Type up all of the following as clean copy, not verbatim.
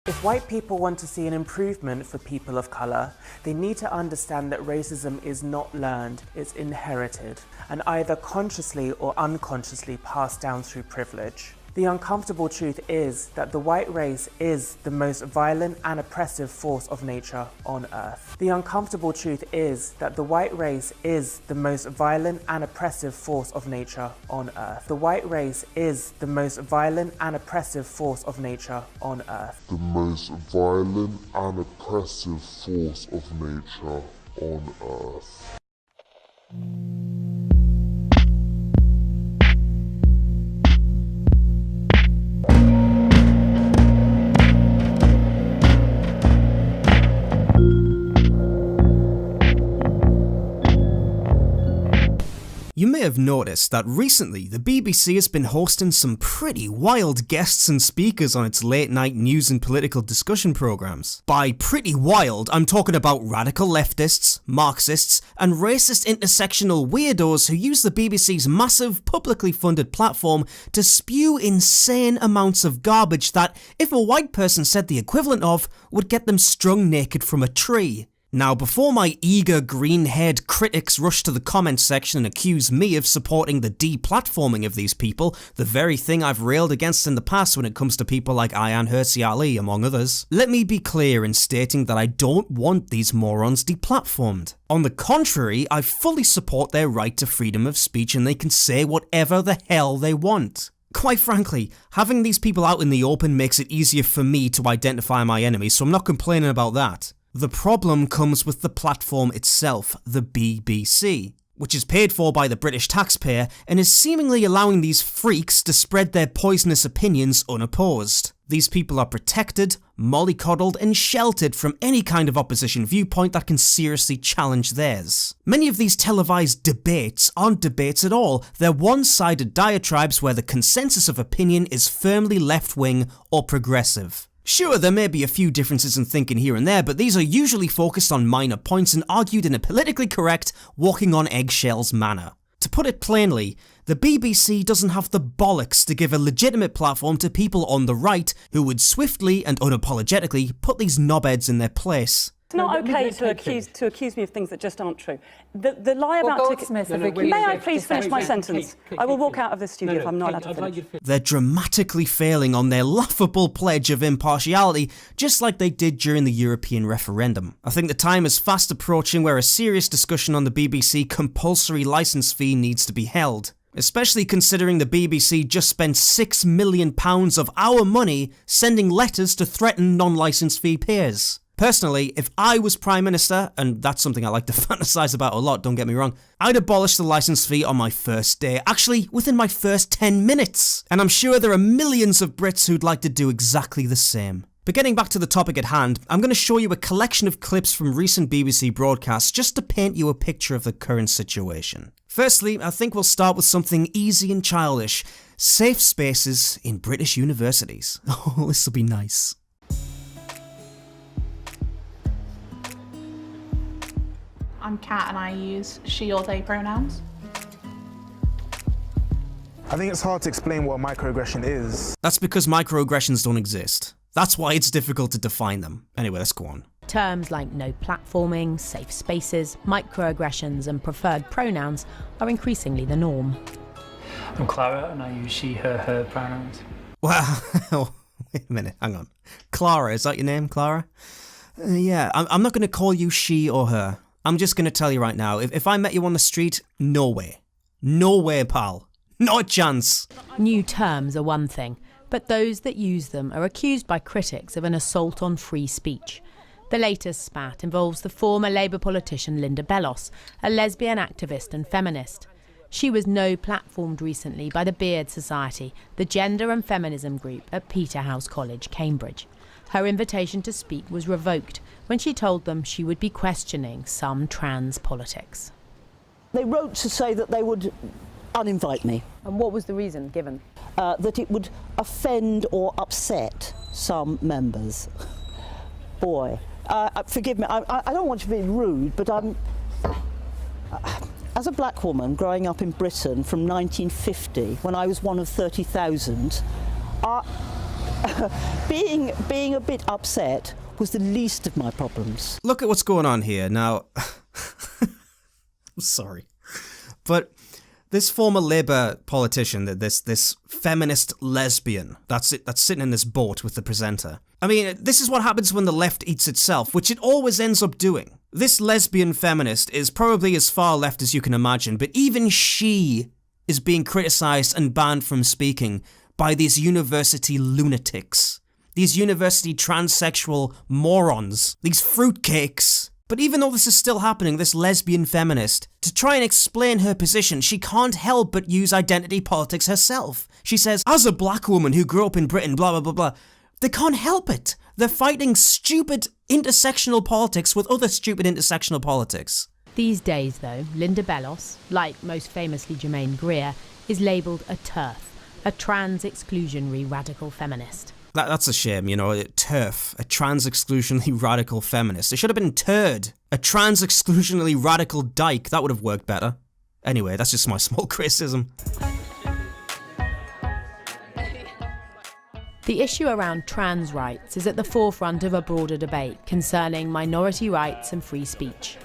If white people want to see an improvement for people of colour, they need to understand that racism is not learned, it's inherited, and either consciously or unconsciously passed down through privilege. The uncomfortable truth is that the white race is the most violent and oppressive force of nature on earth. The uncomfortable truth is that the white race is the most violent and oppressive force of nature on earth. The white race is the most violent and oppressive force of nature on earth. The most violent and oppressive force of nature on earth. You may have noticed that recently the BBC has been hosting some pretty wild guests and speakers on its late night news and political discussion programmes. By pretty wild, I'm talking about radical leftists, Marxists and racist intersectional weirdos who use the BBC's massive publicly funded platform to spew insane amounts of garbage that, if a white person said the equivalent of, would get them strung naked from a tree. Now, before my eager green-haired critics rush to the comments section and accuse me of supporting the deplatforming of these people, the very thing I've railed against in the past when it comes to people like Ayaan Hirsi Ali, among others, let me be clear in stating that I don't want these morons deplatformed. On the contrary, I fully support their right to freedom of speech and they can say whatever the hell they want. Quite frankly, having these people out in the open makes it easier for me to identify my enemies, so I'm not complaining about that. The problem comes with the platform itself, the BBC, which is paid for by the British taxpayer and is seemingly allowing these freaks to spread their poisonous opinions unopposed. These people are protected, mollycoddled and sheltered from any kind of opposition viewpoint that can seriously challenge theirs. Many of these televised debates aren't debates at all, they're one-sided diatribes where the consensus of opinion is firmly left-wing or progressive. Sure, there may be a few differences in thinking here and there, but these are usually focused on minor points and argued in a politically correct, walking on eggshells manner. To put it plainly, the BBC doesn't have the bollocks to give a legitimate platform to people on the right who would swiftly and unapologetically put these knobheads in their place. It's not okay to accuse me of things that just aren't true. The lie about tickets... May I please finish my sentence? I will walk out of this studio if I'm not allowed to finish. They're dramatically failing on their laughable pledge of impartiality, just like they did during the European referendum. I think the time is fast approaching where a serious discussion on the BBC compulsory licence fee needs to be held. Especially considering the BBC just spent £6 million of our money sending letters to threaten non-licence fee payers. Personally, if I was Prime Minister, and that's something I like to fantasise about a lot, don't get me wrong, I'd abolish the licence fee on my first day, actually within my first 10 minutes. And I'm sure there are millions of Brits who'd like to do exactly the same. But getting back to the topic at hand, I'm going to show you a collection of clips from recent BBC broadcasts just to paint you a picture of the current situation. Firstly, I think we'll start with something easy and childish. Safe spaces in British universities. Oh, this will be nice. I'm Kat and I use she or they pronouns. I think it's hard to explain what a microaggression is. That's because microaggressions don't exist. That's why it's difficult to define them. Anyway, let's go on. Terms like no platforming, safe spaces, microaggressions and preferred pronouns are increasingly the norm. I'm Clara and I use she, her pronouns. Well, wait a minute, hang on. Clara, is that your name, Clara? Yeah, I'm not going to call you she or her. I'm just going to tell you right now, if I met you on the street, no way. No way, pal. Not a chance. New terms are one thing, but those that use them are accused by critics of an assault on free speech. The latest spat involves the former Labour politician Linda Bellos, a lesbian activist and feminist. She was no-platformed recently by the Beard Society, the gender and feminism group at Peterhouse College, Cambridge. Her invitation to speak was revoked when she told them she would be questioning some trans politics. They wrote to say that they would uninvite me. And what was the reason given? That it would offend or upset some members. Boy, forgive me, I don't want to be rude, but as a black woman growing up in Britain from 1950, when I was one of 30,000, being a bit upset was the least of my problems. Look at what's going on here. Now, I'm sorry, but this former Labour politician, this feminist lesbian, that's sitting in this boat with the presenter. I mean, this is what happens when the left eats itself, which it always ends up doing. This lesbian feminist is probably as far left as you can imagine, but even she is being criticised and banned from speaking by these university lunatics. These university transsexual morons. These fruitcakes. But even though this is still happening, this lesbian feminist, to try and explain her position, she can't help but use identity politics herself. She says, as a black woman who grew up in Britain, blah, blah, blah, blah. They can't help it. They're fighting stupid intersectional politics with other stupid intersectional politics. These days, though, Linda Bellos, like most famously Germaine Greer, is labelled a TERF, a trans-exclusionary radical feminist. That's a shame, you know, TERF, a trans-exclusionary radical feminist. It should have been TURD, a trans-exclusionary radical dyke. That would have worked better. Anyway, that's just my small criticism. The issue around trans rights is at the forefront of a broader debate concerning minority rights and free speech.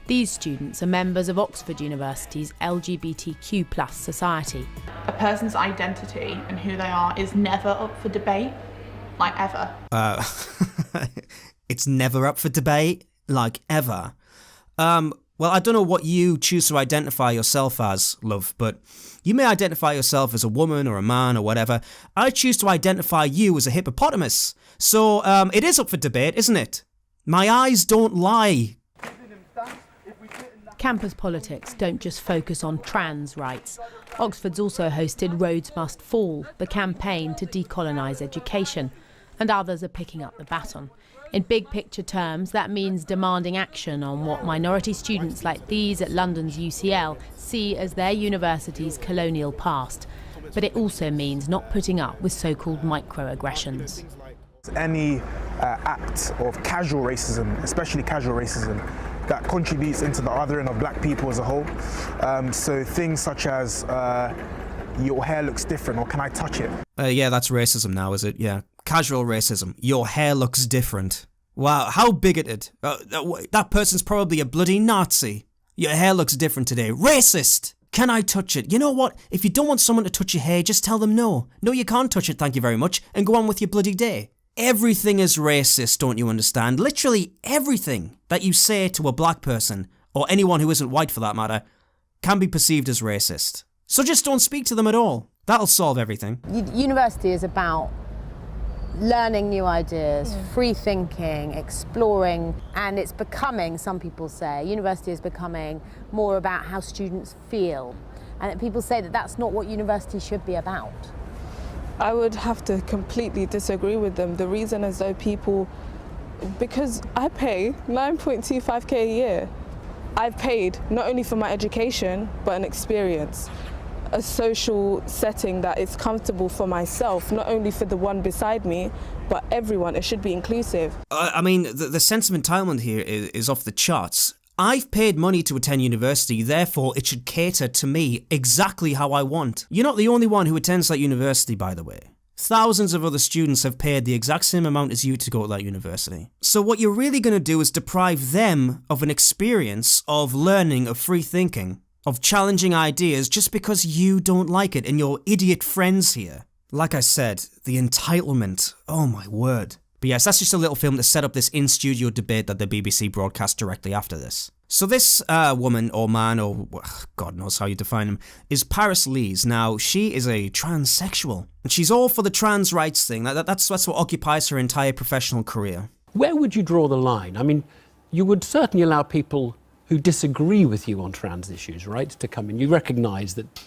These students are members of Oxford University's LGBTQ+ society. A person's identity and who they are is never up for debate, like ever. It's never up for debate, like ever. Well, I don't know what you choose to identify yourself as, love, but you may identify yourself as a woman or a man or whatever. I choose to identify you as a hippopotamus. So it is up for debate, isn't it? My eyes don't lie. Campus politics don't just focus on trans rights. Oxford's also hosted Roads Must Fall, the campaign to decolonise education, and others are picking up the baton. In big picture terms, that means demanding action on what minority students like these at London's UCL see as their university's colonial past. But it also means not putting up with so-called microaggressions. Any act of casual racism, especially casual racism, that contributes into the othering of black people as a whole. So things such as your hair looks different, or can I touch it? Yeah, that's racism now, is it? Yeah. Casual racism. Your hair looks different. Wow, how bigoted. That person's probably a bloody Nazi. Your hair looks different today. Racist! Can I touch it? You know what? If you don't want someone to touch your hair, just tell them no. No, you can't touch it, thank you very much, and go on with your bloody day. Everything is racist, don't you understand? Literally everything that you say to a black person, or anyone who isn't white for that matter, can be perceived as racist. So just don't speak to them at all. That'll solve everything. University is about learning new ideas, free thinking, exploring, and it's becoming, some people say, university is becoming more about how students feel. And people say that that's not what university should be about. I would have to completely disagree with them. The reason is though people, because I pay 9.25k a year. I've paid not only for my education, but an experience, a social setting that is comfortable for myself, not only for the one beside me, but everyone. It should be inclusive. I mean, the sense of entitlement here is off the charts. I've paid money to attend university, therefore it should cater to me exactly how I want. You're not the only one who attends that university, by the way. Thousands of other students have paid the exact same amount as you to go to that university. So what you're really going to do is deprive them of an experience of learning, of free thinking, of challenging ideas just because you don't like it and your idiot friends here. Like I said, the entitlement, oh my word. But yes, that's just a little film to set up this in-studio debate that the BBC broadcast directly after this. So this woman or man, or God knows how you define him, is Paris Lees. Now, she is a transsexual, and she's all for the trans rights thing. That's what occupies her entire professional career. Where would you draw the line? I mean, you would certainly allow people who disagree with you on trans issues, right, to come in. You recognise that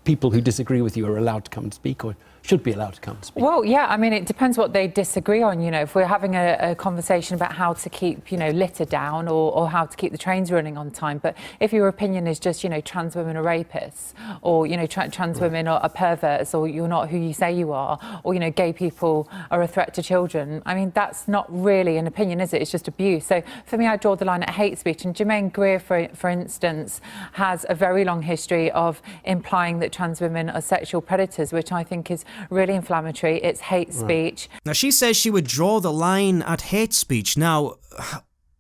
people who disagree with you are allowed to come and speak, or should be allowed to come and speak. Well, yeah, I mean, it depends what they disagree on. You know, if we're having a conversation about how to keep, you know, litter down or how to keep the trains running on time, but if your opinion is just, you know, trans women are rapists, or, you know, trans women are perverts, or you're not who you say you are, or, you know, gay people are a threat to children, I mean, that's not really an opinion, is it? It's just abuse. So for me, I draw the line at hate speech. And Germaine Greer, for instance, has a very long history of implying that trans women are sexual predators, which I think is really inflammatory. It's hate speech. Now, she says she would draw the line at hate speech. Now,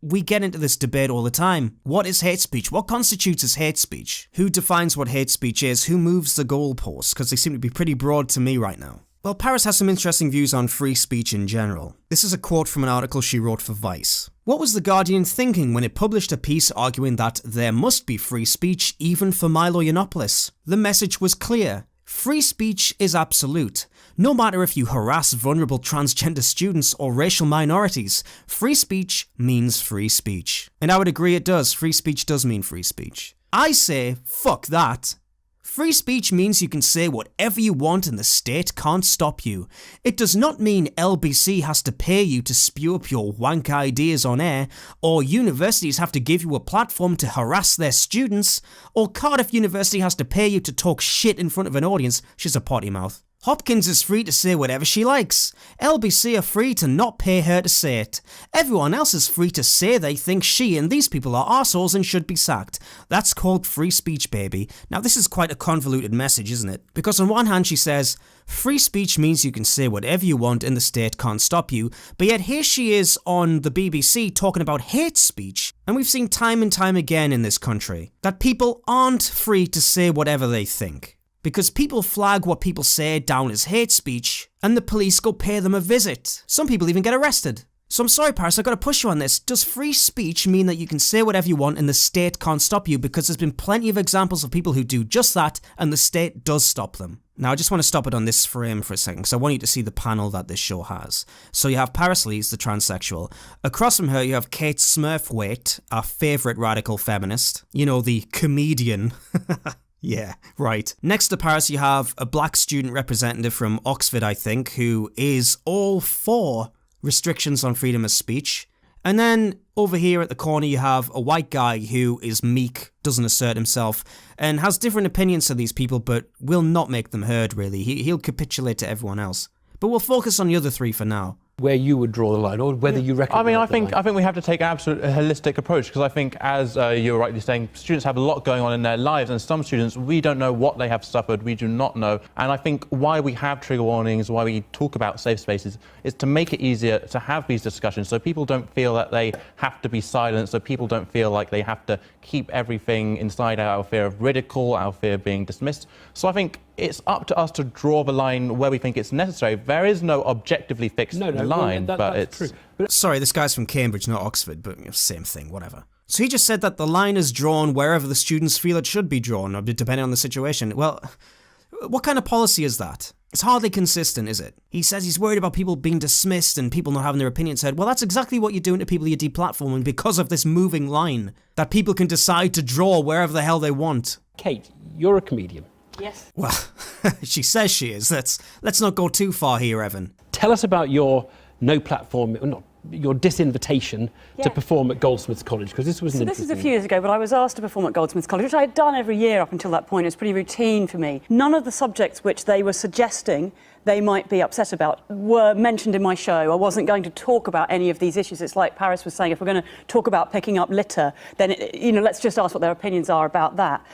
we get into this debate all the time. What is hate speech? What constitutes as hate speech? Who defines what hate speech is? Who moves the goalposts? Because they seem to be pretty broad to me right now. Well, Paris has some interesting views on free speech in general. This is a quote from an article she wrote for Vice. What was The Guardian thinking when it published a piece arguing that there must be free speech even for Milo Yiannopoulos? The message was clear. Free speech is absolute. No matter if you harass vulnerable transgender students or racial minorities, free speech means free speech. And I would agree it does. Free speech does mean free speech. I say, fuck that. Free speech means you can say whatever you want and the state can't stop you. It does not mean LBC has to pay you to spew up your wank ideas on air, or universities have to give you a platform to harass their students, or Cardiff University has to pay you to talk shit in front of an audience. She's a potty mouth. Hopkins is free to say whatever she likes. LBC are free to not pay her to say it. Everyone else is free to say they think she and these people are arseholes and should be sacked. That's called free speech, baby. Now, this is quite a convoluted message, isn't it? Because on one hand she says, free speech means you can say whatever you want and the state can't stop you, but yet here she is on the BBC talking about hate speech. And we've seen time and time again in this country that people aren't free to say whatever they think. Because people flag what people say down as hate speech, and the police go pay them a visit. Some people even get arrested. So I'm sorry, Paris, I've got to push you on this. Does free speech mean that you can say whatever you want and the state can't stop you? Because there's been plenty of examples of people who do just that, and the state does stop them. Now, I just want to stop it on this frame for a second, because I want you to see the panel that this show has. So you have Paris Lees, the transsexual. Across from her, you have Kate Smurfwaite, our favourite radical feminist. You know, the comedian. Yeah, right. Next to Paris, you have a black student representative from Oxford, I think, who is all for restrictions on freedom of speech. And then over here at the corner, you have a white guy who is meek, doesn't assert himself, and has different opinions to these people, but will not make them heard, really. He'll capitulate to everyone else. But we'll focus on the other three for now. Where you would draw the line, or whether you recognise. I think we have to take an absolute holistic approach, because I think, as you were rightly saying, students have a lot going on in their lives, and some students, we don't know what they have suffered, we do not know. And I think why we have trigger warnings, why we talk about safe spaces, is to make it easier to have these discussions, so people don't feel that they have to be silent, so people don't feel like they have to keep everything inside out of fear of ridicule, out of fear of being dismissed. So I think it's up to us to draw the line where we think it's necessary. There is no objectively fixed line, but it's true. Sorry, this guy's from Cambridge, not Oxford, but same thing, whatever. So he just said that the line is drawn wherever the students feel it should be drawn, or depending on the situation. Well, what kind of policy is that? It's hardly consistent, is it? He says he's worried about people being dismissed and people not having their opinions heard. Well, that's exactly what you're doing to people you're deplatforming because of this moving line that people can decide to draw wherever the hell they want. Kate, you're a comedian. Yes. Well, she says she is. Let's not go too far here, Evan. Tell us about your your disinvitation to perform at Goldsmiths College, because this was an This is a few years ago, but I was asked to perform at Goldsmiths College, which I had done every year up until that point. It was pretty routine for me. None of the subjects which they were suggesting they might be upset about were mentioned in my show. I wasn't going to talk about any of these issues. It's like Paris was saying, if we're going to talk about picking up litter, then let's just ask what their opinions are about that.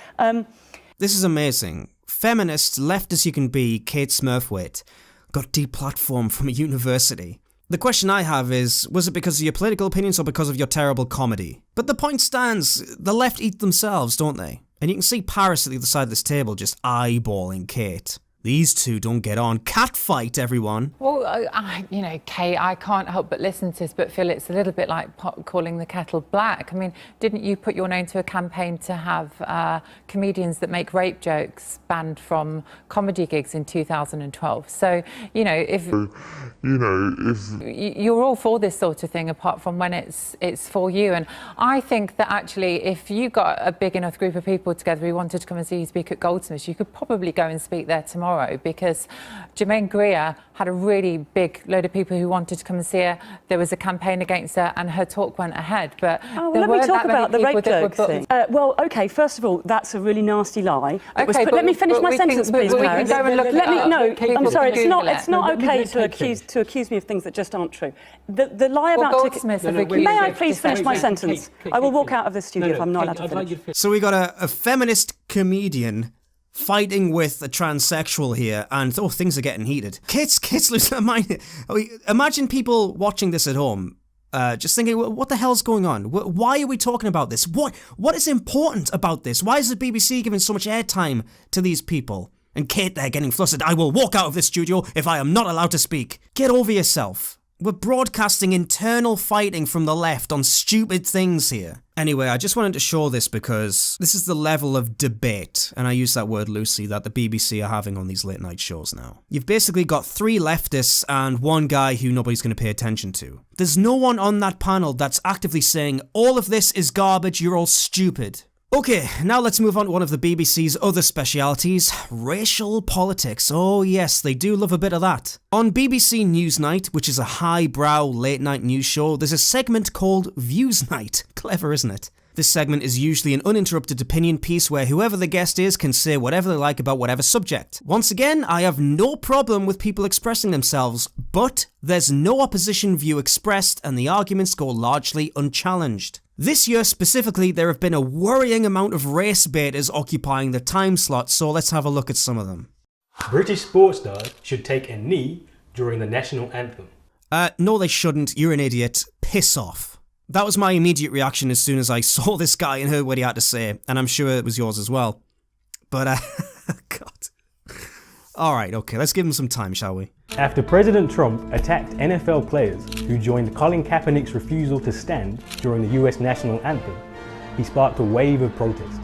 This is amazing. Feminist, left as you can be, Kate Smurfwaite, got deplatformed from a university. The question I have is, was it because of your political opinions or because of your terrible comedy? But the point stands, the left eat themselves, don't they? And you can see Paris at the other side of this table just eyeballing Kate. These two don't get on. Catfight, everyone. Well, Kate, I can't help but listen to this, but feel it's a little bit like pot calling the kettle black. I mean, didn't you put your name to a campaign to have comedians that make rape jokes banned from comedy gigs in 2012? So, if you're all for this sort of thing, apart from when it's for you. And I think that actually, if you got a big enough group of people together who wanted to come and see you speak at Goldsmiths, you could probably go and speak there tomorrow. Because Germaine Greer had a really big load of people who wanted to come and see her. There was a campaign against her, and her talk went ahead. But let me talk about the rape jokes thing. Well, OK, first of all, that's a really nasty lie. OK, let me finish my sentence, please, Paris. I'm sorry, it's not OK to accuse me of things that just aren't true. The lie about Goldsmiths. May I please finish my sentence? I will walk out of this studio if I'm not allowed to finish. So we got a feminist comedian fighting with a transsexual here, and things are getting heated. Kids lose their mind. Imagine people watching this at home, just thinking, what the hell's going on? Why are we talking about this? What is important about this? Why is the BBC giving so much airtime to these people? And Kate there getting flustered. I will walk out of this studio if I am not allowed to speak. Get over yourself. We're broadcasting internal fighting from the left on stupid things here. Anyway, I just wanted to show this because this is the level of debate, and I use that word loosely, that the BBC are having on these late night shows now. You've basically got 3 leftists and 1 guy who nobody's going to pay attention to. There's no one on that panel that's actively saying, all of this is garbage, you're all stupid. Okay, now let's move on to one of the BBC's other specialities, racial politics. Oh yes, they do love a bit of that. On BBC Newsnight, which is a highbrow late night news show, there's a segment called Views Night. Clever, isn't it? This segment is usually an uninterrupted opinion piece where whoever the guest is can say whatever they like about whatever subject. Once again, I have no problem with people expressing themselves, but there's no opposition view expressed and the arguments go largely unchallenged. This year specifically, there have been a worrying amount of race baiters occupying the time slot, so let's have a look at some of them. British sports stars should take a knee during the national anthem. No they shouldn't, you're an idiot. Piss off. That was my immediate reaction as soon as I saw this guy and heard what he had to say, and I'm sure it was yours as well. But, God. Alright, okay, let's give him some time, shall we? After President Trump attacked NFL players who joined Colin Kaepernick's refusal to stand during the US national anthem, he sparked a wave of protest.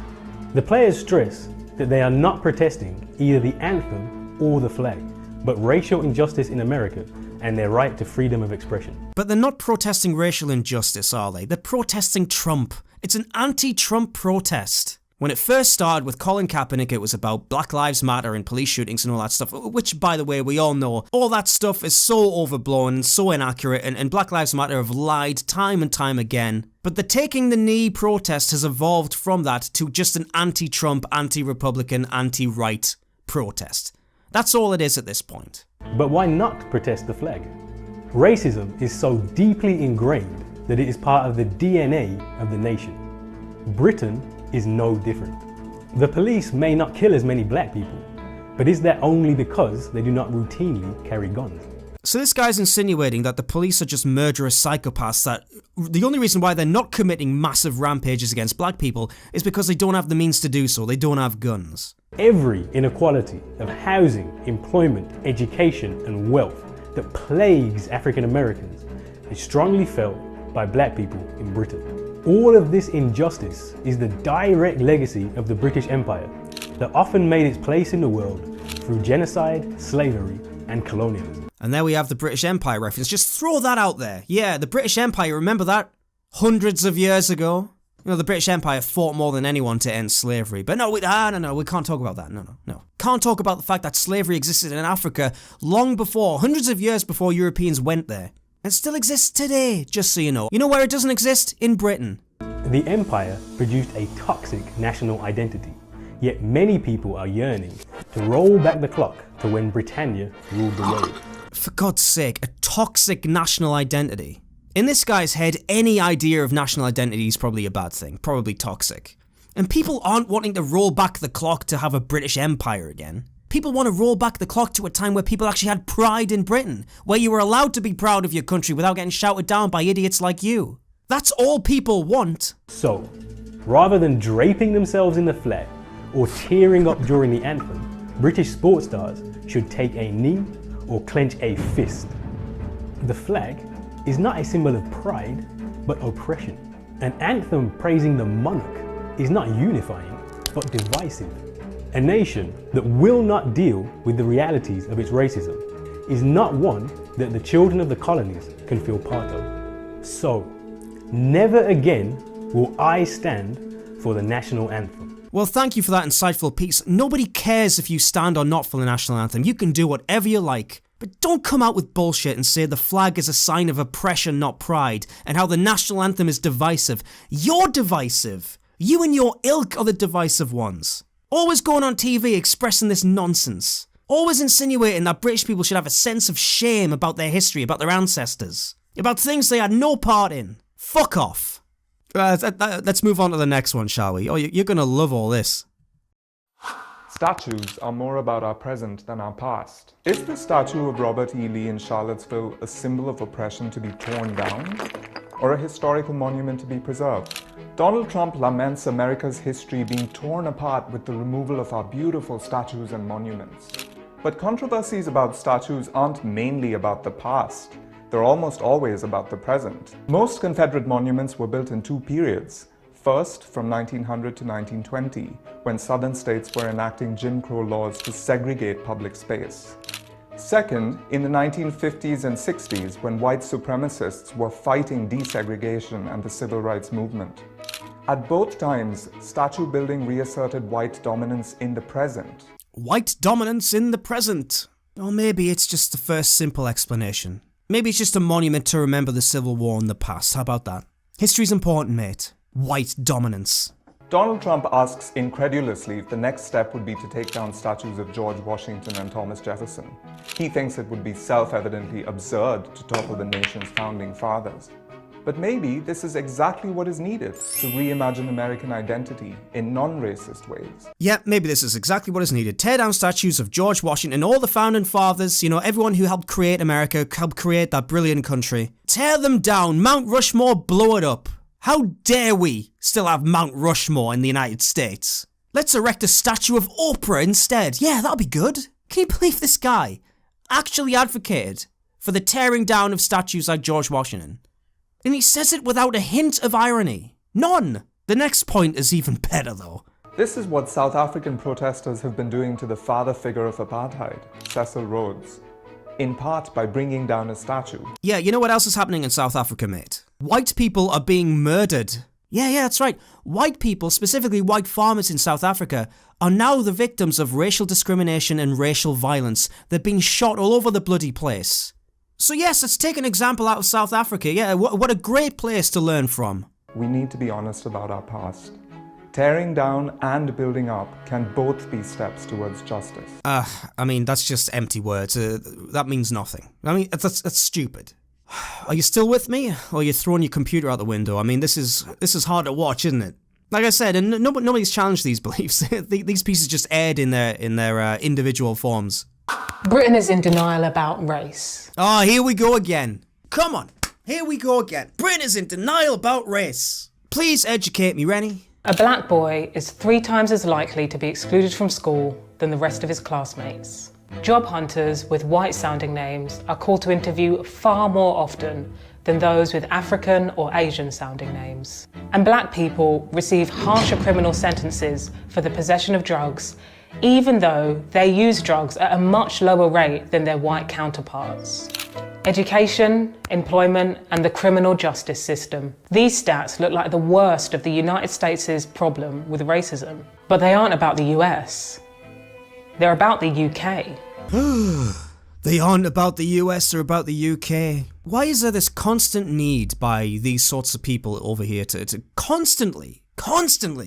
The players stress that they are not protesting either the anthem or the flag, but racial injustice in America and their right to freedom of expression. But they're not protesting racial injustice, are they? They're protesting Trump. It's an anti-Trump protest. When it first started with Colin Kaepernick, it was about Black Lives Matter and police shootings and all that stuff, which, by the way, we all know, all that stuff is so overblown and so inaccurate, and Black Lives Matter have lied time and time again. But the taking the knee protest has evolved from that to just an anti-Trump, anti-Republican, anti-right protest. That's all it is at this point. But why not protest the flag? Racism is so deeply ingrained that it is part of the DNA of the nation. Britain is no different. The police may not kill as many black people, but is that only because they do not routinely carry guns? So this guy's insinuating that the police are just murderous psychopaths, that the only reason why they're not committing massive rampages against black people is because they don't have the means to do so, they don't have guns. Every inequality of housing, employment, education and wealth that plagues African Americans is strongly felt by black people in Britain. All of this injustice is the direct legacy of the British Empire that often made its place in the world through genocide, slavery and colonialism. And there we have the British Empire reference. Just throw that out there. Yeah, the British Empire, remember that? Hundreds of years ago. You know, the British Empire fought more than anyone to end slavery. But no, we can't talk about that. No. Can't talk about the fact that slavery existed in Africa long before, hundreds of years before Europeans went there. It still exists today, just so you know. You know where it doesn't exist? In Britain. The empire produced a toxic national identity, yet many people are yearning to roll back the clock to when Britannia ruled the world. For God's sake, a toxic national identity. In this guy's head, any idea of national identity is probably a bad thing, probably toxic. And people aren't wanting to roll back the clock to have a British Empire again. People want to roll back the clock to a time where people actually had pride in Britain, where you were allowed to be proud of your country without getting shouted down by idiots like you. That's all people want. So, rather than draping themselves in the flag or tearing up during the anthem, British sports stars should take a knee or clench a fist. The flag is not a symbol of pride, but oppression. An anthem praising the monarch is not unifying, but divisive. A nation that will not deal with the realities of its racism is not one that the children of the colonies can feel part of. So, never again will I stand for the national anthem. Well, thank you for that insightful piece. Nobody cares if you stand or not for the national anthem. You can do whatever you like. But don't come out with bullshit and say the flag is a sign of oppression, not pride, and how the national anthem is divisive. You're divisive. You and your ilk are the divisive ones. Always going on TV expressing this nonsense. Always insinuating that British people should have a sense of shame about their history, about their ancestors. About things they had no part in. Fuck off. Let's move on to the next one, shall we? Oh, you're gonna love all this. Statues are more about our present than our past. Is the statue of Robert E. Lee in Charlottesville a symbol of oppression to be torn down, or a historical monument to be preserved? Donald Trump laments America's history being torn apart with the removal of our beautiful statues and monuments. But controversies about statues aren't mainly about the past. They're almost always about the present. Most Confederate monuments were built in two periods. First, from 1900 to 1920, when Southern states were enacting Jim Crow laws to segregate public space. Second, in the 1950s and 60s, when white supremacists were fighting desegregation and the civil rights movement. At both times, statue building reasserted white dominance in the present. White dominance in the present. Or maybe it's just the first simple explanation. Maybe it's just a monument to remember the Civil War in the past. How about that? History's important, mate. White dominance. Donald Trump asks incredulously if the next step would be to take down statues of George Washington and Thomas Jefferson. He thinks it would be self-evidently absurd to topple the nation's founding fathers. But maybe this is exactly what is needed to reimagine American identity in non-racist ways. Yeah, maybe this is exactly what is needed. Tear down statues of George Washington, all the founding fathers, everyone who helped create America, helped create that brilliant country. Tear them down. Mount Rushmore, blow it up. How dare we still have Mount Rushmore in the United States? Let's erect a statue of Oprah instead. Yeah, that'll be good. Can you believe this guy actually advocated for the tearing down of statues like George Washington? And he says it without a hint of irony. None. The next point is even better though. This is what South African protesters have been doing to the father figure of apartheid, Cecil Rhodes. In part by bringing down a statue. Yeah, you know what else is happening in South Africa, mate? White people are being murdered. Yeah, that's right. White people, specifically white farmers in South Africa, are now the victims of racial discrimination and racial violence. They're being shot all over the bloody place. So yes, let's take an example out of South Africa. Yeah, what a great place to learn from. We need to be honest about our past. Tearing down and building up can both be steps towards justice. I mean, that's just empty words. That means nothing. I mean, that's stupid. Are you still with me? Or are you throwing your computer out the window? I mean, this is hard to watch, isn't it? Like I said, and nobody's challenged these beliefs. These pieces just aired in their individual forms. Britain is in denial about race. Oh, here we go again. Come on, here we go again. Britain is in denial about race. Please educate me, Rennie. A black boy is 3 times as likely to be excluded from school than the rest of his classmates. Job hunters with white-sounding names are called to interview far more often than those with African or Asian-sounding names. And black people receive harsher criminal sentences for the possession of drugs, even though they use drugs at a much lower rate than their white counterparts. Education, employment, and the criminal justice system. These stats look like the worst of the United States' problem with racism. But they aren't about the US. They're about the UK. They aren't about the US or about the UK. Why is there this constant need by these sorts of people over here to constantly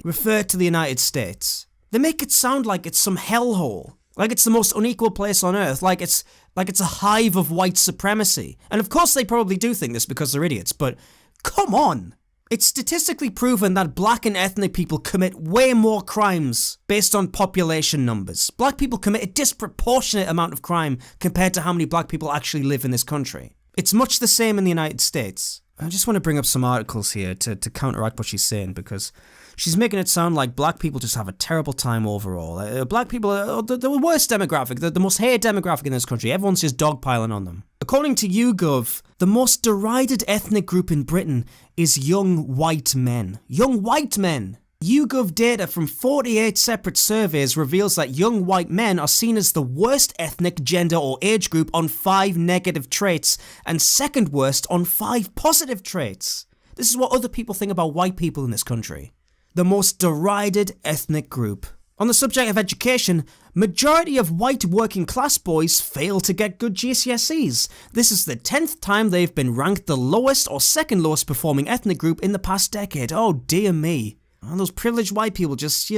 refer to the United States? They make it sound like it's some hellhole. Like it's the most unequal place on earth, like it's a hive of white supremacy. And of course they probably do think this because they're idiots, but come on! It's statistically proven that black and ethnic people commit way more crimes based on population numbers. Black people commit a disproportionate amount of crime compared to how many black people actually live in this country. It's much the same in the United States. I just want to bring up some articles here to counteract what she's saying, because she's making it sound like black people just have a terrible time overall. Black people are the worst demographic, the most hated demographic in this country. Everyone's just dogpiling on them. According to YouGov, the most derided ethnic group in Britain is young white men. Young white men! YouGov data from 48 separate surveys reveals that young white men are seen as the worst ethnic, gender or age group on 5 negative traits and second worst on 5 positive traits. This is what other people think about white people in this country. The most derided ethnic group. On the subject of education, majority of white working class boys fail to get good GCSEs. This is the 10th time they've been ranked the lowest or second lowest performing ethnic group in the past decade. Oh dear me. And those privileged white people just,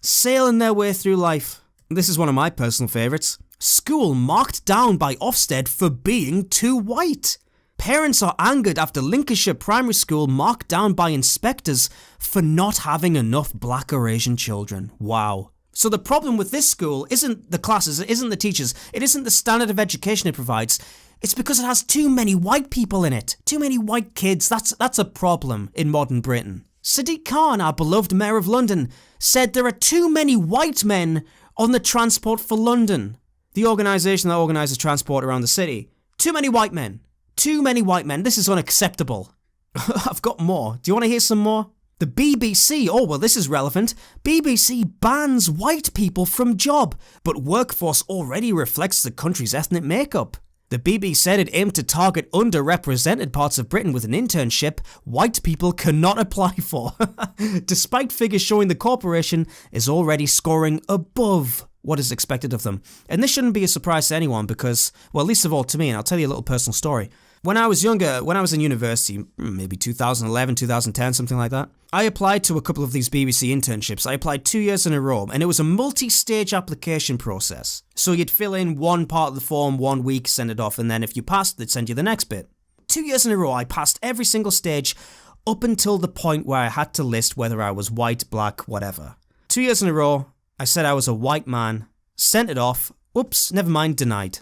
sailing their way through life. This is one of my personal favourites. School marked down by Ofsted for being too white. Parents are angered after Lincolnshire Primary School marked down by inspectors for not having enough black or Asian children. Wow. So the problem with this school isn't the classes, it isn't the teachers, it isn't the standard of education it provides. It's because it has too many white people in it. Too many white kids. That's a problem in modern Britain. Sadiq Khan, our beloved Mayor of London, said there are too many white men on the Transport for London, the organisation that organises transport around the city. Too many white men. Too many white men. This is unacceptable. I've got more. Do you want to hear some more? The BBC, oh well, this is relevant. BBC bans white people from job, but workforce already reflects the country's ethnic makeup. The BBC said it aimed to target underrepresented parts of Britain with an internship white people cannot apply for, despite figures showing the corporation is already scoring above what is expected of them. And this shouldn't be a surprise to anyone because, well, least of all to me, and I'll tell you a little personal story. When I was younger, when I was in university, maybe 2011, 2010, something like that, I applied to a couple of these BBC internships. I applied 2 years in a row, and it was a multi-stage application process. So you'd fill in one part of the form 1 week, send it off, and then if you passed, they'd send you the next bit. 2 years in a row, I passed every single stage up until the point where I had to list whether I was white, black, whatever. 2 years in a row, I said I was a white man, sent it off, whoops, never mind, denied.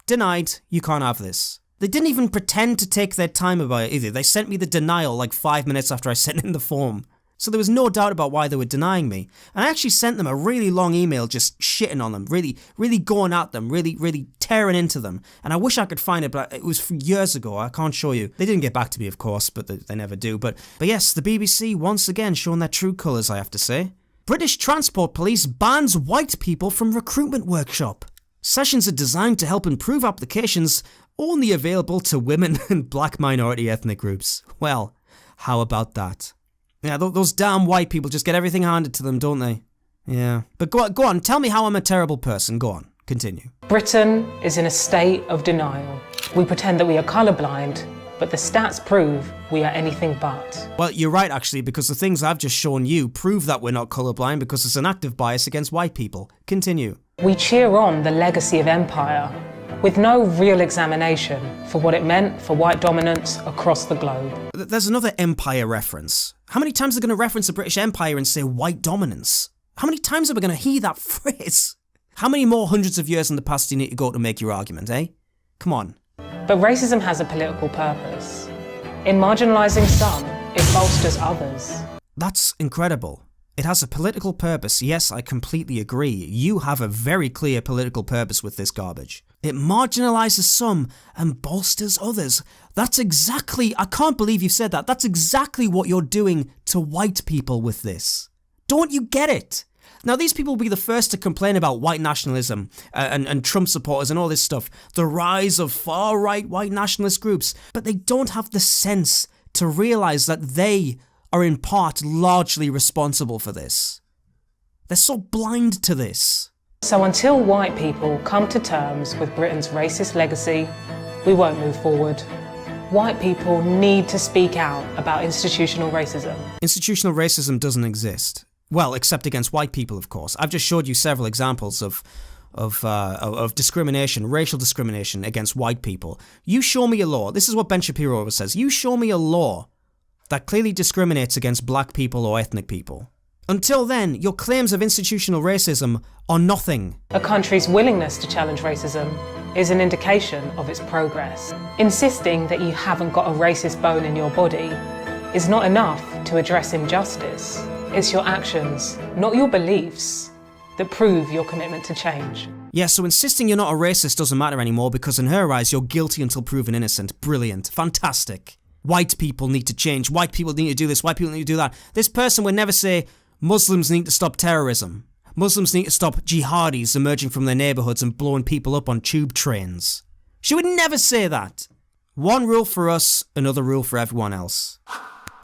Denied, you can't have this. They didn't even pretend to take their time about it either. They sent me the denial like 5 minutes after I sent in the form. So there was no doubt about why they were denying me. And I actually sent them a really long email just shitting on them, really going at them, really tearing into them. And I wish I could find it, but it was years ago. I can't show you. They didn't get back to me, of course, but they never do. But yes, the BBC once again showing their true colours, I have to say. British Transport Police bans white people from recruitment workshop. Sessions are designed to help improve applications, only available to women and black minority ethnic groups. Well, how about that? Yeah, those damn white people just get everything handed to them, don't they? Yeah. But go on, tell me how I'm a terrible person. Go on, continue. Britain is in a state of denial. We pretend that we are colourblind, but the stats prove we are anything but. Well, you're right, actually, because the things I've just shown you prove that we're not colourblind because there's an active bias against white people. Continue. We cheer on the legacy of empire, with no real examination for what it meant for white dominance across the globe. There's another empire reference. How many times are they going to reference the British Empire and say white dominance? How many times are we going to hear that phrase? How many more hundreds of years in the past do you need to go to make your argument, eh? Come on. But racism has a political purpose. In marginalising some, it bolsters others. That's incredible. It has a political purpose. Yes, I completely agree. You have a very clear political purpose with this garbage. It marginalises some and bolsters others. That's exactly, I can't believe you said that. That's exactly what you're doing to white people with this. Don't you get it? Now, these people will be the first to complain about white nationalism and Trump supporters and all this stuff. The rise of far-right white nationalist groups. But they don't have the sense to realise that they are in part largely responsible for this. They're so blind to this. So until white people come to terms with Britain's racist legacy, we won't move forward. White people need to speak out about institutional racism. Institutional racism doesn't exist. Well, except against white people, of course. I've just showed you several examples of discrimination, racial discrimination against white people. You show me a law. This is what Ben Shapiro always says. You show me a law that clearly discriminates against black people or ethnic people. Until then, your claims of institutional racism are nothing. A country's willingness to challenge racism is an indication of its progress. Insisting that you haven't got a racist bone in your body is not enough to address injustice. It's your actions, not your beliefs, that prove your commitment to change. Yeah, so insisting you're not a racist doesn't matter anymore because in her eyes you're guilty until proven innocent. Brilliant. Fantastic. White people need to change. White people need to do this. White people need to do that. This person would never say Muslims need to stop terrorism. Muslims need to stop jihadis emerging from their neighbourhoods and blowing people up on tube trains. She would never say that. One rule for us, another rule for everyone else.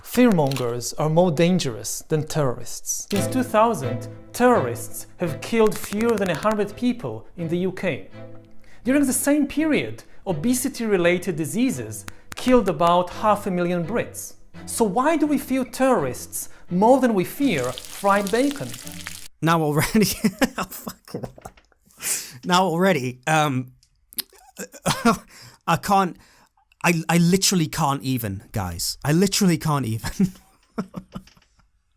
Fearmongers are more dangerous than terrorists. Since 2000, terrorists have killed fewer than 100 people in the UK. During the same period, obesity-related diseases killed about 500,000 Brits. So why do we fear terrorists more than we fear fried bacon? Now already, now already, I can't, I literally can't even, guys. I literally can't even.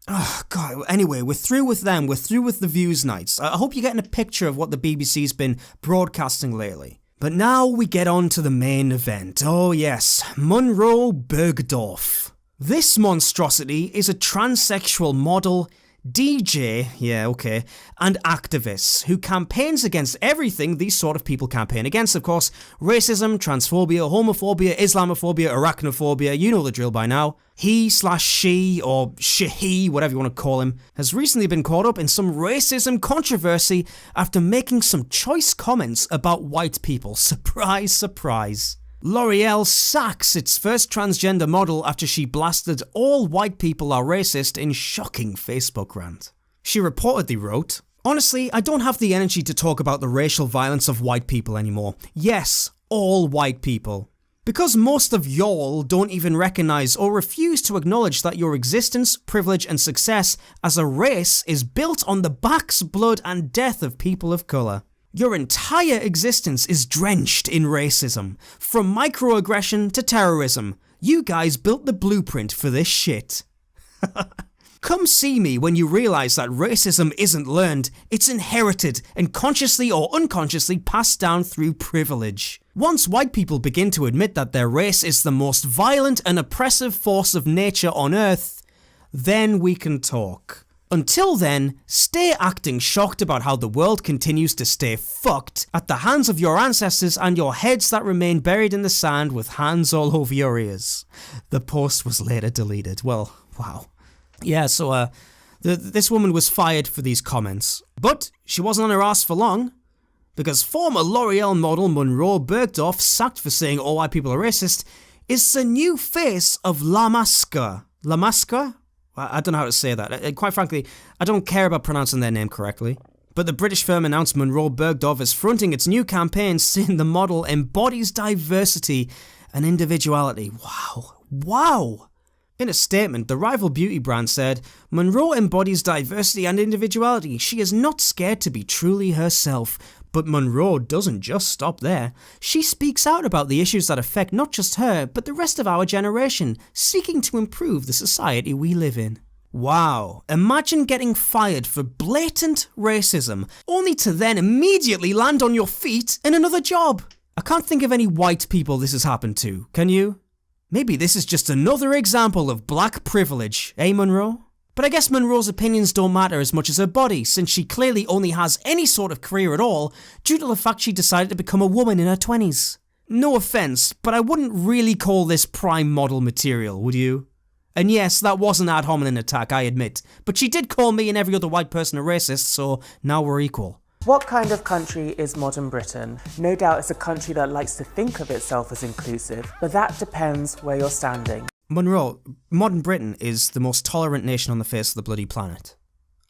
Oh, God. Anyway, we're through with them. We're through with the Views nights. I hope you're getting a picture of what the BBC's been broadcasting lately. But now we get on to the main event. Oh yes, Monroe Bergdorf. This monstrosity is a transsexual model, DJ, yeah, okay, and activist who campaigns against everything these sort of people campaign against, of course. Racism, transphobia, homophobia, Islamophobia, arachnophobia, you know the drill by now. He/she, or she, whatever you want to call him, has recently been caught up in some racism controversy after making some choice comments about white people. Surprise, surprise. L'Oreal sacks its first transgender model after she blasted all white people are racist in shocking Facebook rant. She reportedly wrote, "Honestly, I don't have the energy to talk about the racial violence of white people anymore. Yes, all white people. Because most of y'all don't even recognise or refuse to acknowledge that your existence, privilege and success as a race is built on the backs, blood and death of people of colour. Your entire existence is drenched in racism, from microaggression to terrorism. You guys built the blueprint for this shit. Come see me when you realise that racism isn't learned, it's inherited and consciously or unconsciously passed down through privilege. Once white people begin to admit that their race is the most violent and oppressive force of nature on earth, then we can talk. Until then, stay acting shocked about how the world continues to stay fucked at the hands of your ancestors and your heads that remain buried in the sand with hands all over your ears." The post was later deleted. Well, wow. Yeah, so this woman was fired for these comments. But she wasn't on her ass for long, because former L'Oreal model Monroe Bergdorf, sacked for saying all white people are racist, is the new face of La Masca. La Masca? I don't know how to say that. Quite frankly, I don't care about pronouncing their name correctly. But the British firm announced Monroe Bergdorf is fronting its new campaign saying the model embodies diversity and individuality. Wow. Wow. In a statement, the rival beauty brand said, "Monroe embodies diversity and individuality. She is not scared to be truly herself." But Monroe doesn't just stop there. She speaks out about the issues that affect not just her, but the rest of our generation, seeking to improve the society we live in. Wow, imagine getting fired for blatant racism, only to then immediately land on your feet in another job. I can't think of any white people this has happened to, can you? Maybe this is just another example of black privilege, eh, Monroe? But I guess Monroe's opinions don't matter as much as her body, since she clearly only has any sort of career at all due to the fact she decided to become a woman in her 20s. No offence, but I wouldn't really call this prime model material, would you? And yes, that was an ad hominem attack, I admit, but she did call me and every other white person a racist, so now we're equal. What kind of country is modern Britain? No doubt it's a country that likes to think of itself as inclusive, but that depends where you're standing. Monroe, modern Britain is the most tolerant nation on the face of the bloody planet.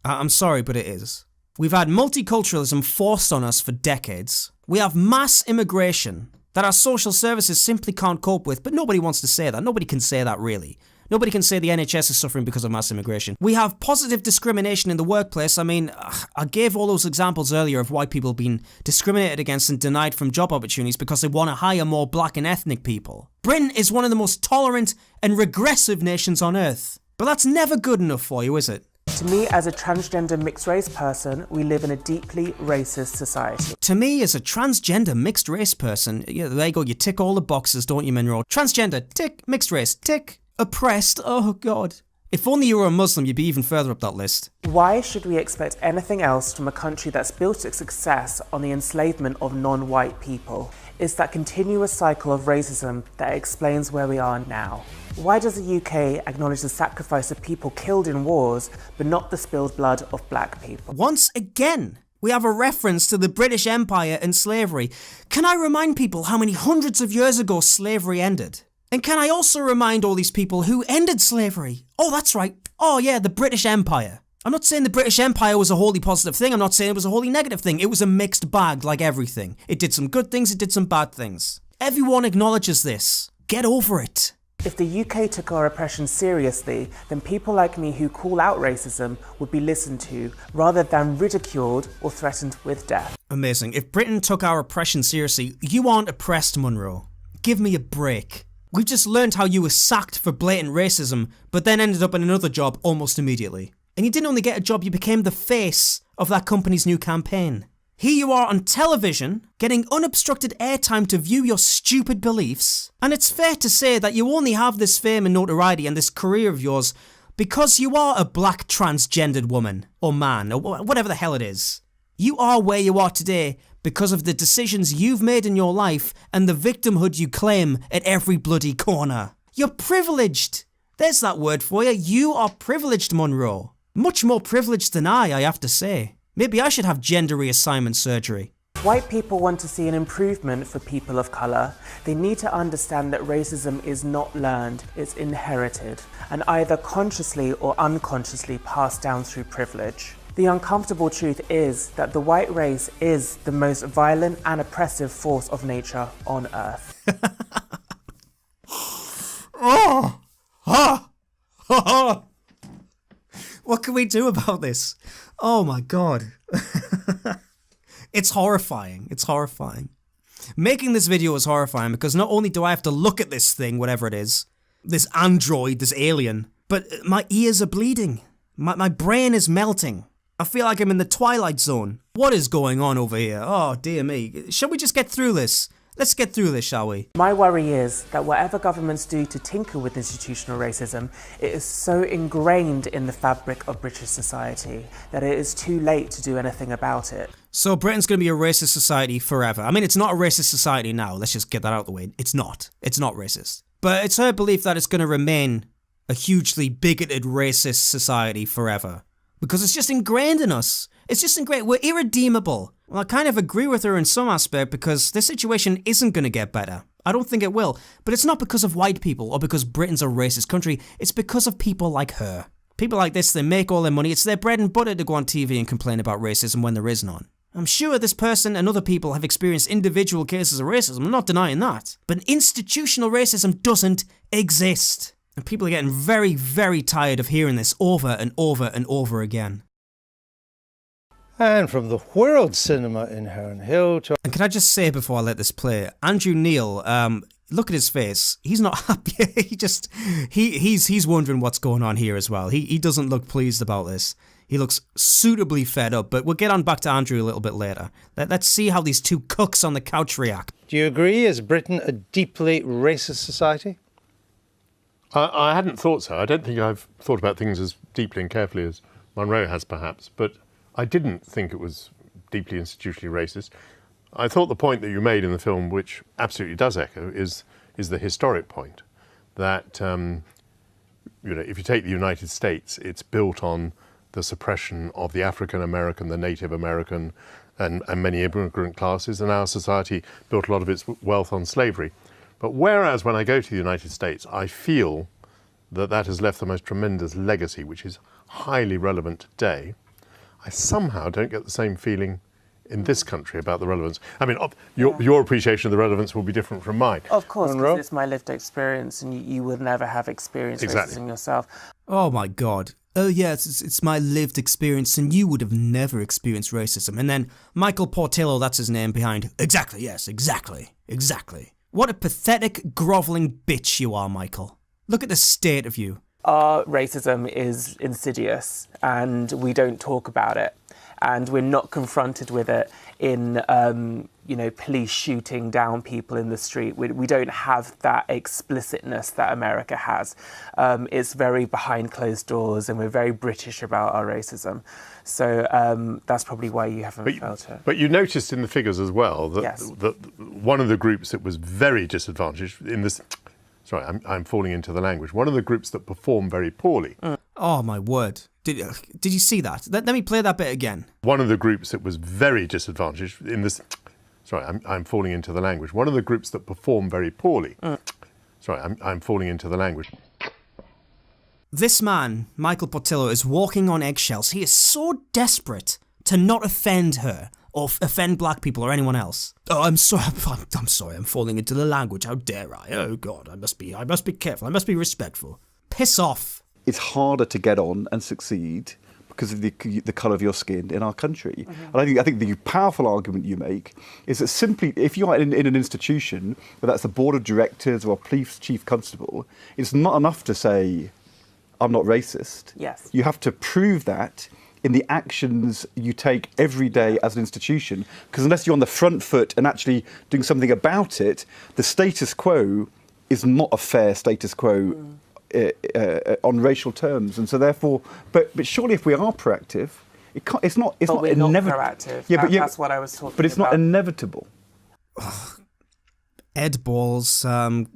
I'm sorry, but it is. We've had multiculturalism forced on us for decades. We have mass immigration that our social services simply can't cope with, but nobody wants to say that. Nobody can say that, really. Nobody can say the NHS is suffering because of mass immigration. We have positive discrimination in the workplace. I mean, I gave all those examples earlier of white people being discriminated against and denied from job opportunities because they want to hire more black and ethnic people. Britain is one of the most tolerant and regressive nations on earth. But that's never good enough for you, is it? To me, as a transgender mixed race person, we live in a deeply racist society. To me, as a transgender mixed race person, yeah, there you go, you tick all the boxes, don't you, Monroe? Transgender, tick. Mixed race, tick. Oppressed, oh god. If only you were a Muslim, you'd be even further up that list. Why should we expect anything else from a country that's built its success on the enslavement of non-white people? It's that continuous cycle of racism that explains where we are now. Why does the UK acknowledge the sacrifice of people killed in wars, but not the spilled blood of black people? Once again, we have a reference to the British Empire and slavery. Can I remind people how many hundreds of years ago slavery ended? And can I also remind all these people who ended slavery? Oh, that's right. Oh yeah, the British Empire. I'm not saying the British Empire was a wholly positive thing. I'm not saying it was a wholly negative thing. It was a mixed bag like everything. It did some good things, it did some bad things. Everyone acknowledges this. Get over it. If the UK took our oppression seriously, then people like me who call out racism would be listened to, rather than ridiculed or threatened with death. Amazing. If Britain took our oppression seriously, you aren't oppressed, Monroe. Give me a break. We've just learned how you were sacked for blatant racism, but then ended up in another job almost immediately. And you didn't only get a job, you became the face of that company's new campaign. Here you are on television, getting unobstructed airtime to view your stupid beliefs. And it's fair to say that you only have this fame and notoriety and this career of yours because you are a black transgendered woman, or man, or whatever the hell it is. You are where you are today because of the decisions you've made in your life and the victimhood you claim at every bloody corner. You're privileged. There's that word for you. You are privileged, Monroe. Much more privileged than I have to say. Maybe I should have gender reassignment surgery. White people want to see an improvement for people of colour. They need to understand that racism is not learned, it's inherited, and either consciously or unconsciously passed down through privilege. The uncomfortable truth is that the white race is the most violent and oppressive force of nature on Earth. What can we do about this? Oh my god. It's horrifying. It's horrifying. Making this video is horrifying because not only do I have to look at this thing, whatever it is, this android, this alien, but my ears are bleeding. My brain is melting. I feel like I'm in the Twilight Zone. What is going on over here? Oh dear me. Shall we just get through this? Let's get through this, shall we? My worry is that whatever governments do to tinker with institutional racism, it is so ingrained in the fabric of British society that it is too late to do anything about it. So Britain's going to be a racist society forever. I mean, it's not a racist society now. Let's just get that out of the way. It's not. It's not racist. But it's her belief that it's going to remain a hugely bigoted racist society forever. Because it's just ingrained in us. It's just ingrained. We're irredeemable. Well, I kind of agree with her in some aspect because this situation isn't going to get better. I don't think it will. But it's not because of white people or because Britain's a racist country. It's because of people like her. People like this, they make all their money. It's their bread and butter to go on TV and complain about racism when there is none. I'm sure this person and other people have experienced individual cases of racism. I'm not denying that. But institutional racism doesn't exist. And people are getting very, very tired of hearing this over and over and over again. And from the World Cinema in Herne Hill to... And can I just say before I let this play, Andrew Neil, look at his face. He's not happy. He's wondering what's going on here as well. He doesn't look pleased about this. He looks suitably fed up, but we'll get on back to Andrew a little bit later. Let's see how these two cooks on the couch react. Do you agree? Is Britain a deeply racist society? I hadn't thought so. I don't think I've thought about things as deeply and carefully as Monroe has, perhaps, but I didn't think it was deeply institutionally racist. I thought the point that you made in the film, which absolutely does echo, is the historic point that if you take the United States, it's built on the suppression of the African American, the Native American, and many immigrant classes, and our society built a lot of its wealth on slavery. But whereas when I go to the United States, I feel that has left the most tremendous legacy, which is highly relevant today, I somehow don't get the same feeling in this country about the relevance. I mean, your appreciation of the relevance will be different from mine. Of course, because it's my lived experience and you would never have experienced racism yourself. Oh my God. Oh yes, it's my lived experience and you would have never experienced racism. And then Michael Portillo, that's his name behind. Exactly, yes, exactly. What a pathetic, grovelling bitch you are, Michael. Look at the state of you. Our racism is insidious and we don't talk about it. And we're not confronted with it in, police shooting down people in the street. We don't have that explicitness that America has. It's very behind closed doors and we're very British about our racism. So that's probably why you haven't felt it. But you noticed in the figures as well that, that one of the groups that was very disadvantaged in this... Sorry, I'm falling into the language. One of the groups that performed very poorly. Oh, my word. Did you see that? Let me play that bit again. One of the groups that was very disadvantaged in this... Sorry, I'm falling into the language. One of the groups that performed very poorly. Sorry, I'm falling into the language. This man, Michael Portillo, is walking on eggshells. He is so desperate to not offend her or offend black people or anyone else. Oh, I'm sorry. I'm sorry. I'm falling into the language. How dare I? Oh God, I must be careful. I must be respectful. Piss off. It's harder to get on and succeed because of the colour of your skin in our country. And I think the powerful argument you make is that simply, if you are in an institution, whether that's the board of directors or a police chief constable, it's not enough to say, I'm not racist. Yes. You have to prove that in the actions you take every day as an institution, because unless you're on the front foot and actually doing something about it, the status quo is not a fair status quo on racial terms. And so therefore, but surely if we are proactive, it's not we're inevitable. not proactive. That's what I was talking about. But it's not inevitable. Ed Balls,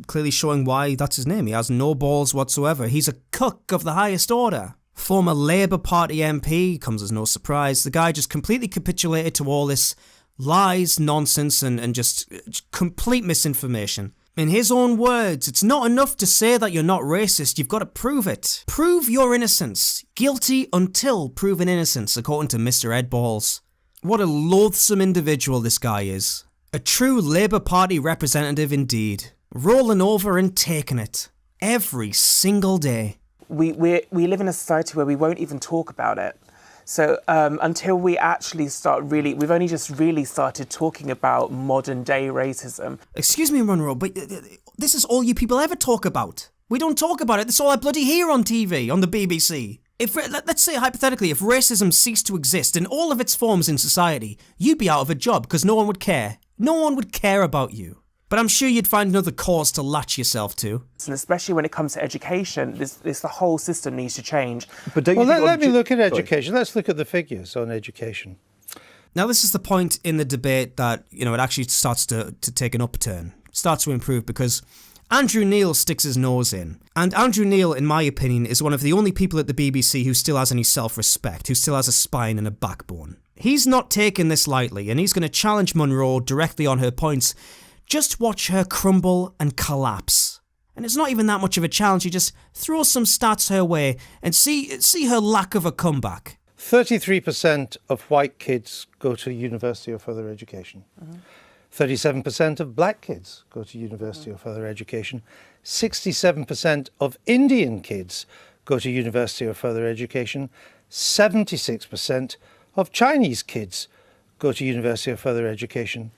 clearly showing why that's his name. He has no balls whatsoever. He's a cuck of the highest order. Former Labour Party MP, comes as no surprise. The guy just completely capitulated to all this lies, nonsense, and just complete misinformation. In his own words, it's not enough to say that you're not racist, you've got to prove it. Prove your innocence. Guilty until proven innocence, according to Mr. Ed Balls. What a loathsome individual this guy is. A true Labour Party representative indeed. Rolling over and taking it. Every single day. We live in a society where we won't even talk about it. So until we actually we've only just really started talking about modern day racism. Excuse me, Monroe, but this is all you people ever talk about. We don't talk about it. That's all I bloody hear on TV, on the BBC. Let's say hypothetically, if racism ceased to exist in all of its forms in society, you'd be out of a job because no one would care. No one would care about you. But I'm sure you'd find another cause to latch yourself to. And especially when it comes to education, the whole system needs to change. But let me look at education. Let's look at the figures on education. Now, this is the point in the debate that, it actually starts to take an upturn, starts to improve, because Andrew Neil sticks his nose in. And Andrew Neil, in my opinion, is one of the only people at the BBC who still has any self-respect, who still has a spine and a backbone. He's not taking this lightly, and he's going to challenge Monroe directly on her points. Just watch her crumble and collapse. And it's not even that much of a challenge. You just throw some stats her way and see her lack of a comeback. 33% of white kids go to university or further education. 37% of black kids go to university or further education. 67% of Indian kids go to university or further education. 76% of Chinese kids go to university or further education.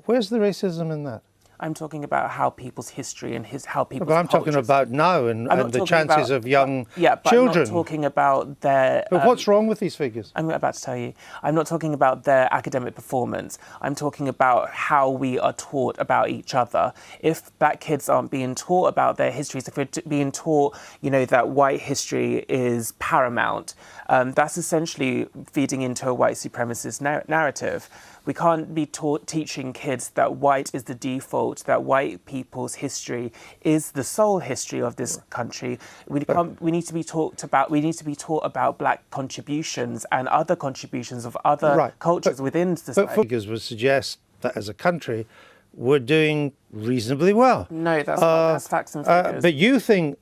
Where's the racism in that? I'm talking about how people's history and how people's But I'm talking about now and the chances of young children. I'm not talking about their... But what's wrong with these figures? I'm about to tell you. I'm not talking about their academic performance. I'm talking about how we are taught about each other. If black kids aren't being taught about their histories, if we're being taught, that white history is paramount, that's essentially feeding into a white supremacist narrative. We can't be teaching kids that white is the default, that white people's history is the sole history of this country. We need to be taught about black contributions and other contributions of other cultures within society. But figures would suggest that as a country, we're doing reasonably well. No, that's facts and figures. But you think,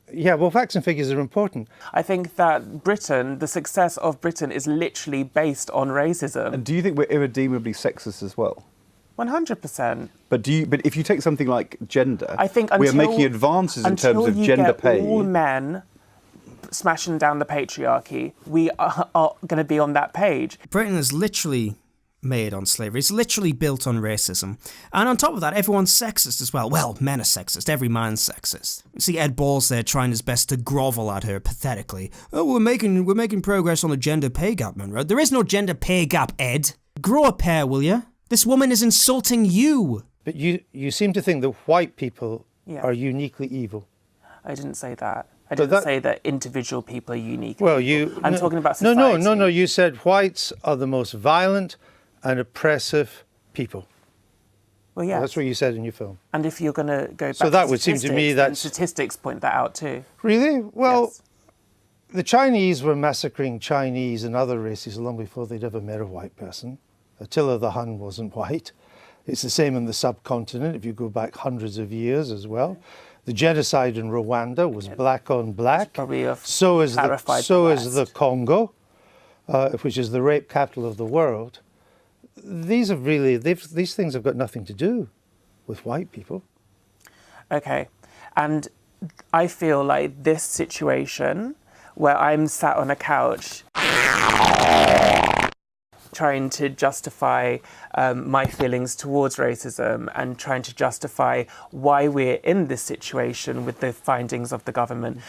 facts and figures are important. I think that the success of Britain is literally based on racism. And do you think we're irredeemably sexist as well? 100%. But if you take something like gender, I think we are making advances in terms of gender pay. All men smashing down the patriarchy, we are going to be on that page. Britain is literally made on slavery. It's literally built on racism. And on top of that, everyone's sexist as well. Well, men are sexist. Every man's sexist. You see Ed Balls there trying his best to grovel at her pathetically. Oh, we're making progress on the gender pay gap, man. Right? There is no gender pay gap, Ed. Grow a pair, will you? This woman is insulting you. But you seem to think that white people are uniquely evil. I didn't say that. I didn't say that individual people are unique. Well, I'm talking about society. No. You said whites are the most violent and oppressive people. Well, yeah. That's what you said in your film. And if you're going to go back so that would seem to me that statistics point that out too. Really? Well, the Chinese were massacring Chinese and other races long before they'd ever met a white person. Attila the Hun wasn't white. It's the same in the subcontinent if you go back hundreds of years as well. The genocide in Rwanda was black on black. So is the Congo, which is the rape capital of the world. These things have got nothing to do with white people. Okay, and I feel like this situation where I'm sat on a couch Trying to justify my feelings towards racism and trying to justify why we're in this situation with the findings of the government.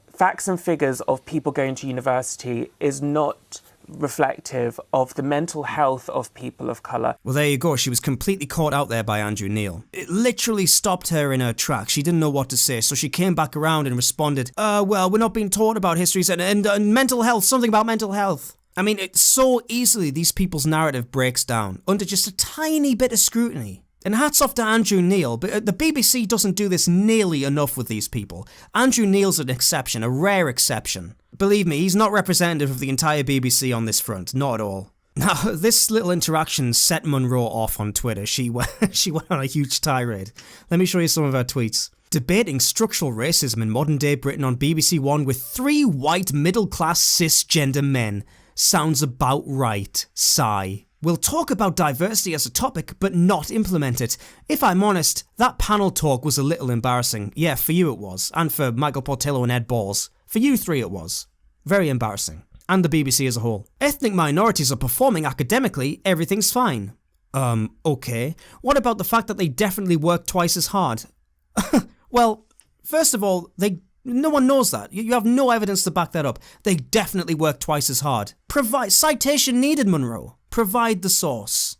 Facts and figures of people going to university is not reflective of the mental health of people of colour. Well, there you go. She was completely caught out there by Andrew Neil. It literally stopped her in her tracks. She didn't know what to say, so she came back around and responded, well, we're not being taught about histories and mental health, something about mental health. I mean, it's so easily these people's narrative breaks down under just a tiny bit of scrutiny. And hats off to Andrew Neil, but the BBC doesn't do this nearly enough with these people. Andrew Neil's an exception, a rare exception. Believe me, he's not representative of the entire BBC on this front, not at all. Now, this little interaction set Munro off on Twitter. She went on a huge tirade. Let me show you some of her tweets. Debating structural racism in modern day Britain on BBC One with 3 white middle-class cisgender men. Sounds about right. Sigh. We'll talk about diversity as a topic, but not implement it. If I'm honest, that panel talk was a little embarrassing. Yeah, for you it was. And for Michael Portillo and Ed Balls. For you 3 it was. Very embarrassing. And the BBC as a whole. Ethnic minorities are performing academically, everything's fine. Okay. What about the fact that they definitely work twice as hard? Well, first of all, no one knows that. You have no evidence to back that up. They definitely work twice as hard. Citation needed, Munro. Provide the source.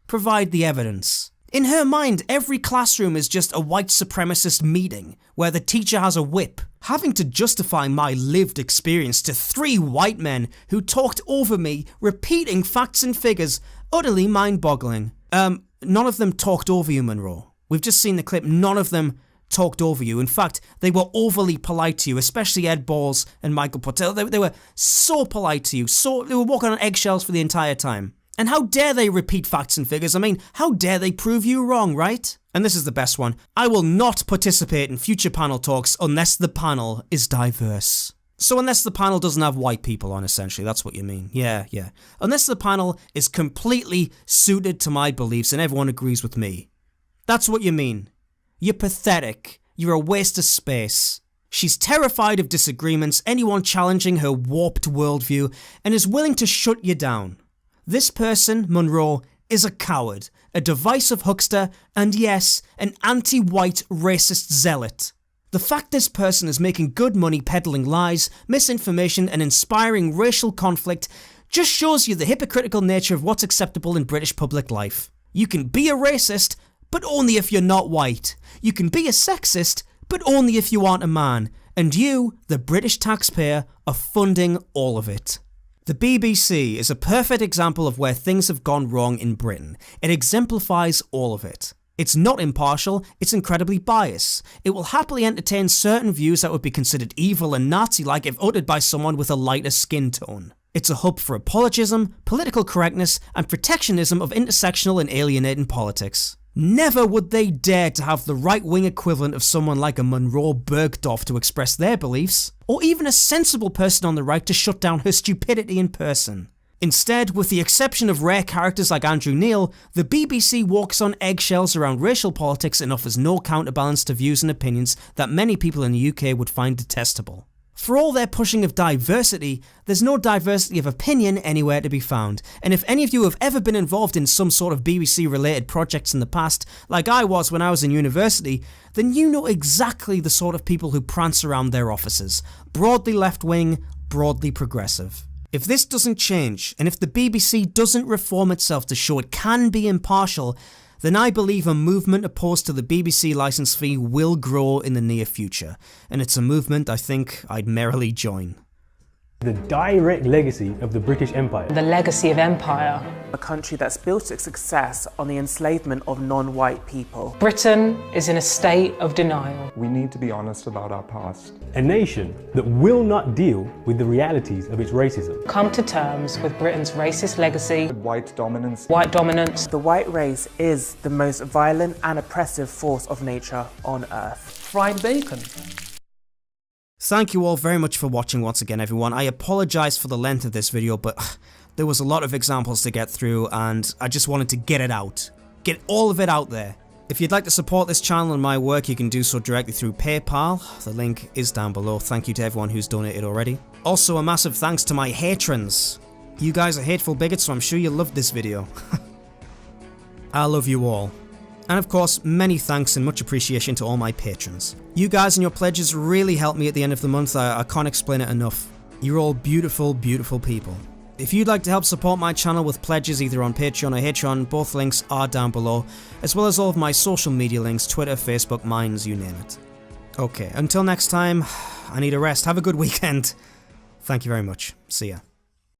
Provide the evidence. In her mind, every classroom is just a white supremacist meeting where the teacher has a whip. Having to justify my lived experience to 3 white men who talked over me, repeating facts and figures, utterly mind-boggling. None of them talked over you, Munro. We've just seen the clip. None of them talked over you. In fact, they were overly polite to you, especially Ed Balls and Michael Portillo. They were so polite to you. They were walking on eggshells for the entire time. And how dare they repeat facts and figures? I mean, how dare they prove you wrong, right? And this is the best one. I will not participate in future panel talks unless the panel is diverse. So unless the panel doesn't have white people on, essentially, that's what you mean. Yeah. Unless the panel is completely suited to my beliefs and everyone agrees with me. That's what you mean. You're pathetic. You're a waste of space. She's terrified of disagreements, anyone challenging her warped worldview, and is willing to shut you down. This person, Munro, is a coward, a divisive huckster, and yes, an anti-white racist zealot. The fact this person is making good money peddling lies, misinformation, and inspiring racial conflict just shows you the hypocritical nature of what's acceptable in British public life. You can be a racist, but only if you're not white. You can be a sexist, but only if you aren't a man. And you, the British taxpayer, are funding all of it. The BBC is a perfect example of where things have gone wrong in Britain. It exemplifies all of it. It's not impartial, it's incredibly biased. It will happily entertain certain views that would be considered evil and Nazi-like if uttered by someone with a lighter skin tone. It's a hub for apologism, political correctness, and protectionism of intersectional and alienating politics. Never would they dare to have the right-wing equivalent of someone like a Munro Bergdorf to express their beliefs, or even a sensible person on the right to shut down her stupidity in person. Instead, with the exception of rare characters like Andrew Neil, the BBC walks on eggshells around racial politics and offers no counterbalance to views and opinions that many people in the UK would find detestable. For all their pushing of diversity, there's no diversity of opinion anywhere to be found. And if any of you have ever been involved in some sort of BBC-related projects in the past, like I was when I was in university, then you know exactly the sort of people who prance around their offices. Broadly left-wing, broadly progressive. If this doesn't change, and if the BBC doesn't reform itself to show it can be impartial, then I believe a movement opposed to the BBC licence fee will grow in the near future, and it's a movement I think I'd merrily join. The direct legacy of the British Empire. The legacy of empire. A country that's built its success on the enslavement of non-white people. Britain is in a state of denial. We need to be honest about our past. A nation that will not deal with the realities of its racism. Come to terms with Britain's racist legacy. White dominance. White dominance. The white race is the most violent and oppressive force of nature on earth. Fried bacon. Thank you all very much for watching once again, everyone. I apologise for the length of this video, but there was a lot of examples to get through and I just wanted to get it out. Get all of it out there. If you'd like to support this channel and my work, you can do so directly through PayPal. The link is down below. Thank you to everyone who's donated already. Also, a massive thanks to my patrons. You guys are hateful bigots, so I'm sure you'll love this video. I love you all. And of course, many thanks and much appreciation to all my patrons. You guys and your pledges really help me at the end of the month. I can't explain it enough. You're all beautiful, beautiful people. If you'd like to help support my channel with pledges either on Patreon or Patreon, both links are down below, as well as all of my social media links, Twitter, Facebook, Minds, you name it. Okay, until next time, I need a rest. Have a good weekend. Thank you very much. See ya.